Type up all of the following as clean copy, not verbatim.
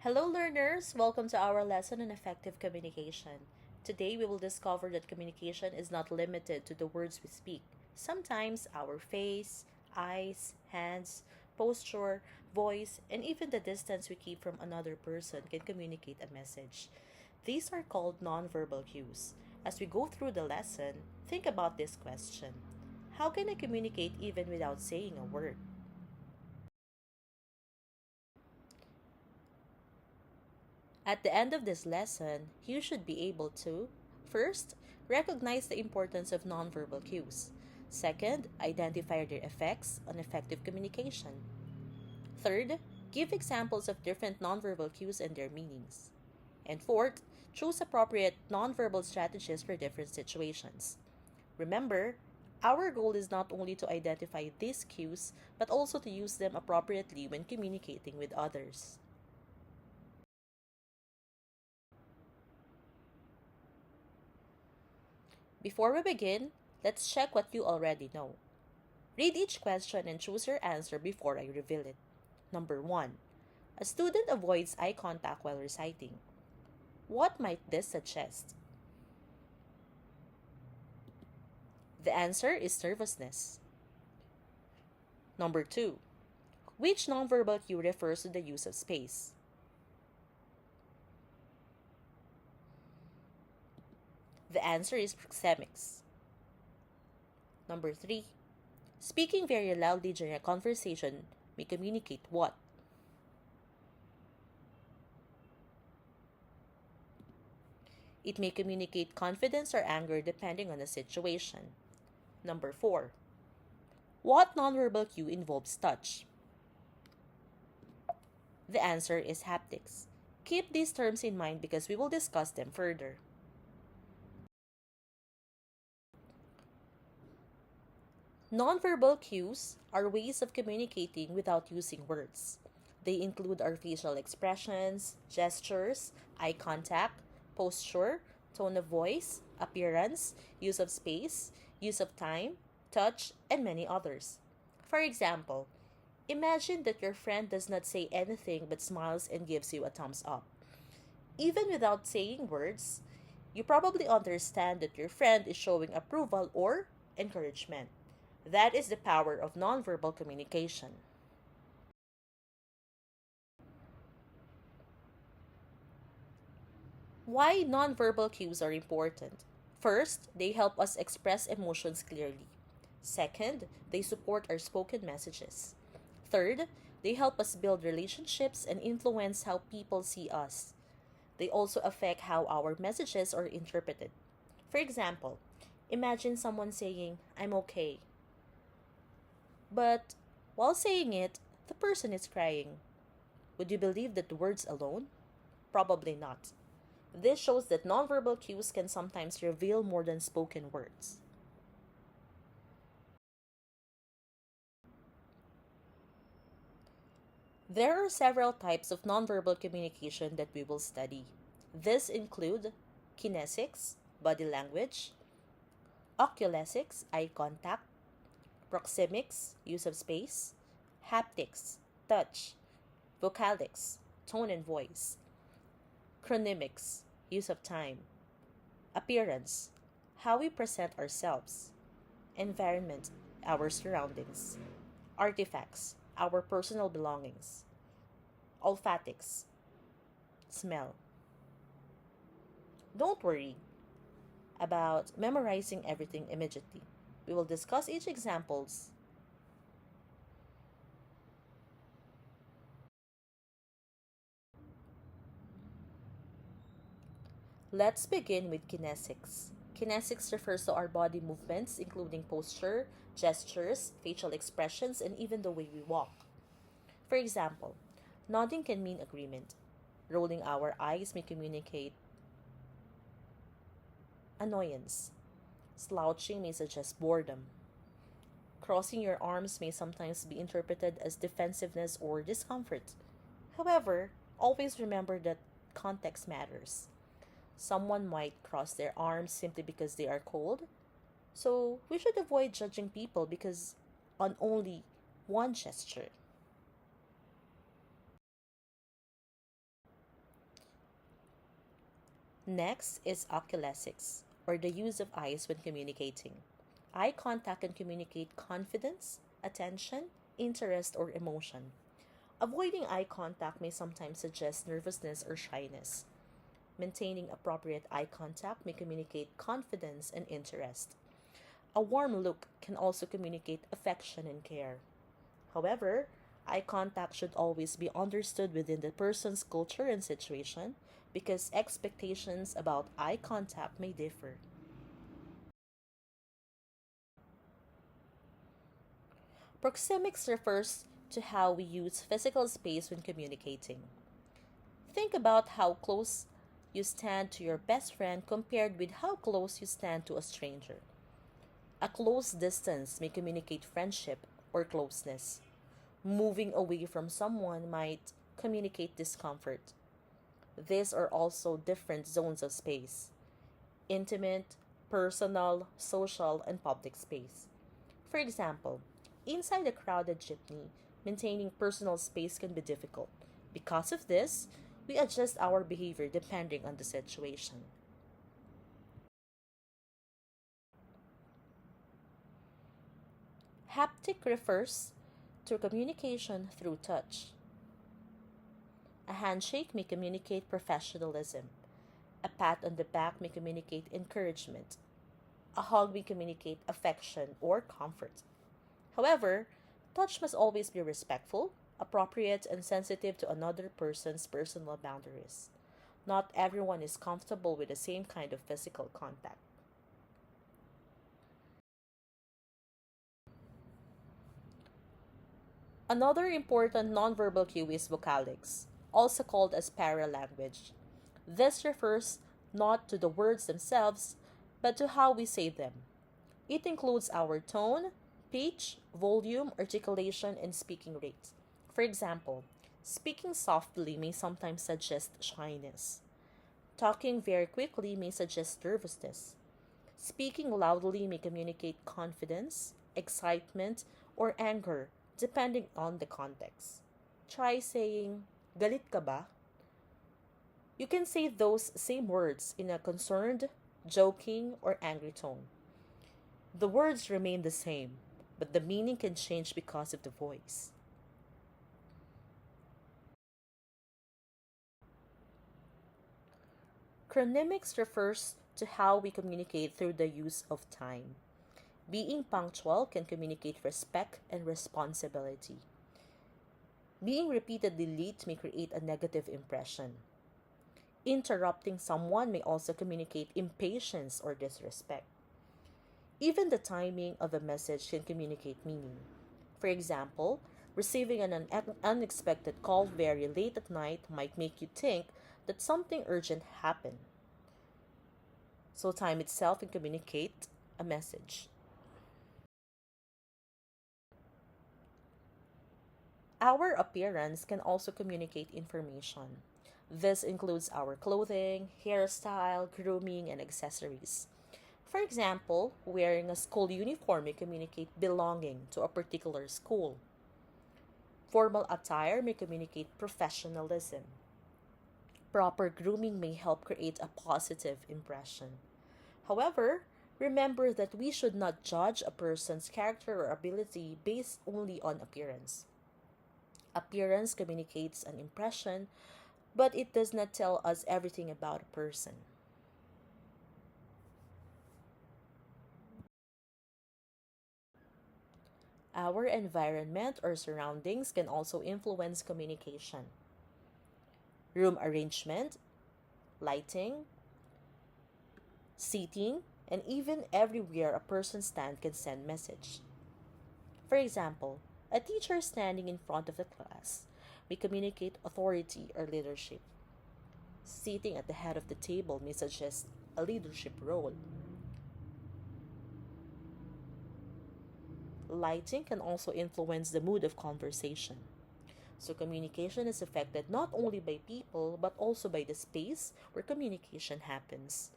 Hello, learners! Welcome to our lesson on effective communication. Today, we will discover that communication is not limited to the words we speak. Sometimes, our face, eyes, hands, posture, voice, and even the distance we keep from another person can communicate a message. These are called nonverbal cues. As we go through the lesson, think about this question: how can I communicate even without saying a word? At the end of this lesson, you should be able to first, recognize the importance of nonverbal cues. Second, identify their effects on effective communication. Third, give examples of different nonverbal cues and their meanings. And fourth, choose appropriate nonverbal strategies for different situations. Remember, our goal is not only to identify these cues, but also to use them appropriately when communicating with others. Before we begin, let's check what you already know. Read each question and choose your answer before I reveal it. Number 1. A student avoids eye contact while reciting. What might this suggest? The answer is nervousness. Number 2. Which nonverbal cue refers to the use of space? The answer is proxemics. Number 3. Speaking very loudly during a conversation may communicate what? It may communicate confidence or anger depending on the situation. Number 4. What nonverbal cue involves touch? The answer is haptics. Keep these terms in mind because we will discuss them further. Nonverbal cues are ways of communicating without using words. They include our facial expressions, gestures, eye contact, posture, tone of voice, appearance, use of space, use of time, touch, and many others. For example, imagine that your friend does not say anything but smiles and gives you a thumbs up. Even without saying words, you probably understand that your friend is showing approval or encouragement. That is the power of nonverbal communication. Why nonverbal cues are important? First, they help us express emotions clearly. Second, they support our spoken messages. Third, they help us build relationships and influence how people see us. They also affect how our messages are interpreted. For example, imagine someone saying, "I'm okay," but while saying it, the person is crying. Would you believe that the words alone? Probably not. This shows that nonverbal cues can sometimes reveal more than spoken words. There are several types of nonverbal communication that we will study. These include kinesics, body language, oculesics, eye contact, proxemics, use of space, haptics, touch, vocalics, tone and voice, chronemics, use of time, appearance, how we present ourselves, environment, our surroundings, artifacts, our personal belongings, olfactics, smell. Don't worry about memorizing everything immediately. We will discuss each examples. Let's begin with kinesics. Kinesics refers to our body movements, including posture, gestures, facial expressions, and even the way we walk. For example, nodding can mean agreement. Rolling our eyes may communicate annoyance. Slouching may suggest boredom. Crossing your arms may sometimes be interpreted as defensiveness or discomfort. However, always remember that context matters. Someone might cross their arms simply because they are cold, so we should avoid judging people because on only one gesture. Next is oculesics, or the use of eyes when communicating. Eye contact can communicate confidence, attention, interest, or emotion. Avoiding eye contact may sometimes suggest nervousness or shyness. Maintaining appropriate eye contact may communicate confidence and interest. A warm look can also communicate affection and care. However, eye contact should always be understood within the person's culture and situation because expectations about eye contact may differ. Proxemics refers to how we use physical space when communicating. Think about how close you stand to your best friend compared with how close you stand to a stranger. A close distance may communicate friendship or closeness. Moving away from someone might communicate discomfort. These are also different zones of space: intimate, personal, social, and public space. For example, inside a crowded jeepney, maintaining personal space can be difficult. Because of this, we adjust our behavior depending on the situation. Haptic refers to communication through touch. A handshake may communicate professionalism. A pat on the back may communicate encouragement. A hug may communicate affection or comfort. However, touch must always be respectful, appropriate, and sensitive to another person's personal boundaries. Not everyone is comfortable with the same kind of physical contact. Another important nonverbal cue is vocalics, also called as paralanguage. This refers not to the words themselves, but to how we say them. It includes our tone, pitch, volume, articulation, and speaking rate. For example, speaking softly may sometimes suggest shyness. Talking very quickly may suggest nervousness. Speaking loudly may communicate confidence, excitement, or anger, depending on the context. Try saying, "Galit ka ba?" You can say those same words in a concerned, joking, or angry tone. The words remain the same, but the meaning can change because of the voice. Chronemics refers to how we communicate through the use of time. Being punctual can communicate respect and responsibility. Being repeatedly late may create a negative impression. Interrupting someone may also communicate impatience or disrespect. Even the timing of a message can communicate meaning. For example, receiving an unexpected call very late at night might make you think that something urgent happened. So, time itself can communicate a message. Our appearance can also communicate information. This includes our clothing, hairstyle, grooming, and accessories. For example, wearing a school uniform may communicate belonging to a particular school. Formal attire may communicate professionalism. Proper grooming may help create a positive impression. However, remember that we should not judge a person's character or ability based only on appearance. Appearance communicates an impression, but it does not tell us everything about a person. Our environment or surroundings can also influence communication. Room arrangement, lighting, seating, and even everywhere a person stands can send message. For example, a teacher standing in front of the class may communicate authority or leadership. Sitting at the head of the table may suggest a leadership role. Lighting can also influence the mood of conversation. So, communication is affected not only by people but also by the space where communication happens.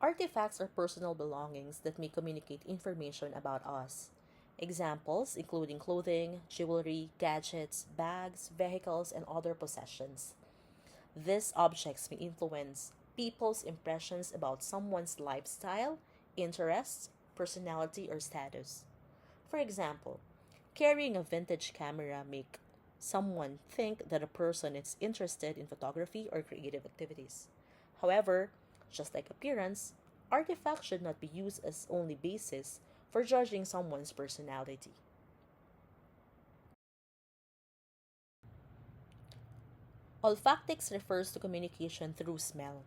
Artifacts are personal belongings that may communicate information about us. Examples including clothing, jewelry, gadgets, bags, vehicles, and other possessions. These objects may influence people's impressions about someone's lifestyle, interests, personality, or status. For example, carrying a vintage camera make someone think that a person is interested in photography or creative activities. However, just like appearance, artifacts should not be used as only basis for judging someone's personality. Olfactics refers to communication through smell.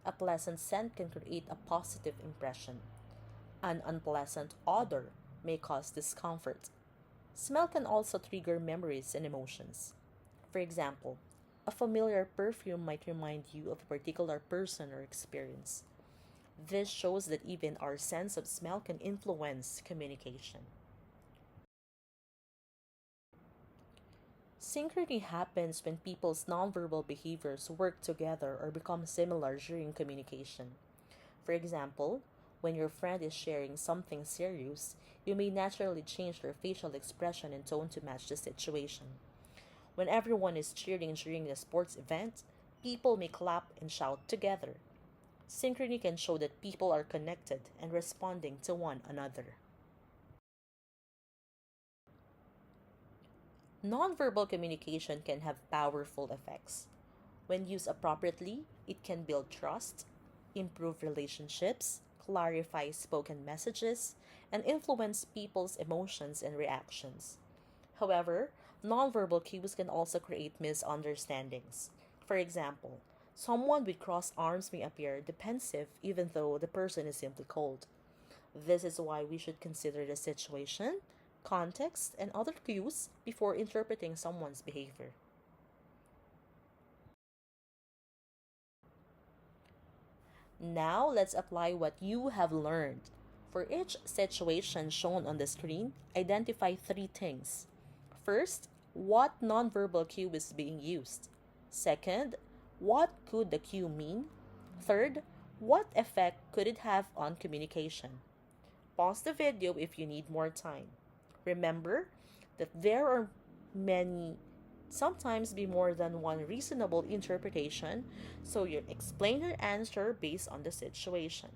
A pleasant scent can create a positive impression. An unpleasant odor may cause discomfort. Smell can also trigger memories and emotions. For example, a familiar perfume might remind you of a particular person or experience. This shows that even our sense of smell can influence communication. Synchrony happens when people's nonverbal behaviors work together or become similar during communication. For example, when your friend is sharing something serious, you may naturally change your facial expression and tone to match the situation. When everyone is cheering during a sports event, people may clap and shout together. Synchrony can show that people are connected and responding to one another. Nonverbal communication can have powerful effects. When used appropriately, it can build trust, improve relationships, clarify spoken messages, and influence people's emotions and reactions. However, nonverbal cues can also create misunderstandings. For example, someone with crossed arms may appear defensive even though the person is simply cold. This is why we should consider the situation, context, and other cues before interpreting someone's behavior. Now, let's apply what you have learned. For each situation shown on the screen, identify three things. First, what nonverbal cue is being used? Second, what could the cue mean? Third, what effect could it have on communication? Pause the video if you need more time. Remember that there are many, sometimes be more than one reasonable interpretation, so you explain your answer based on the situation.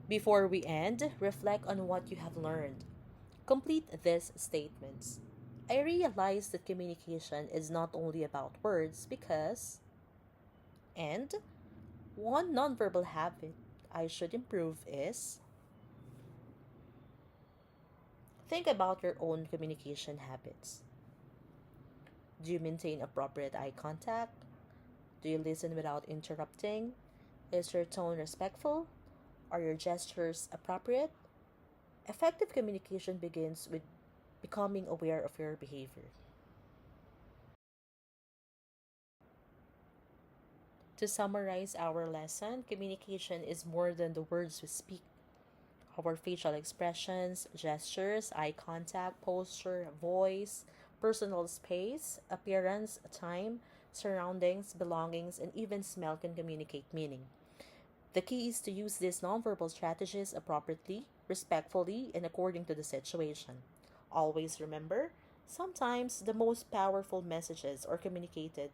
Before we end, reflect on what you have learned. Complete these statements. I realize that communication is not only about words because, and one nonverbal habit I should improve is think about your own communication habits. Do you maintain appropriate eye contact? Do you listen without interrupting? Is your tone respectful? Are your gestures appropriate? Effective communication begins with becoming aware of your behavior. To summarize our lesson, communication is more than the words we speak. Our facial expressions, gestures, eye contact, posture, voice, personal space, appearance, time, surroundings, belongings, and even smell can communicate meaning. The key is to use these nonverbal strategies appropriately, respectfully, and according to the situation. Always remember, sometimes the most powerful messages are communicated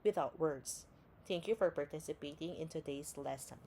without words. Thank you for participating in today's lesson.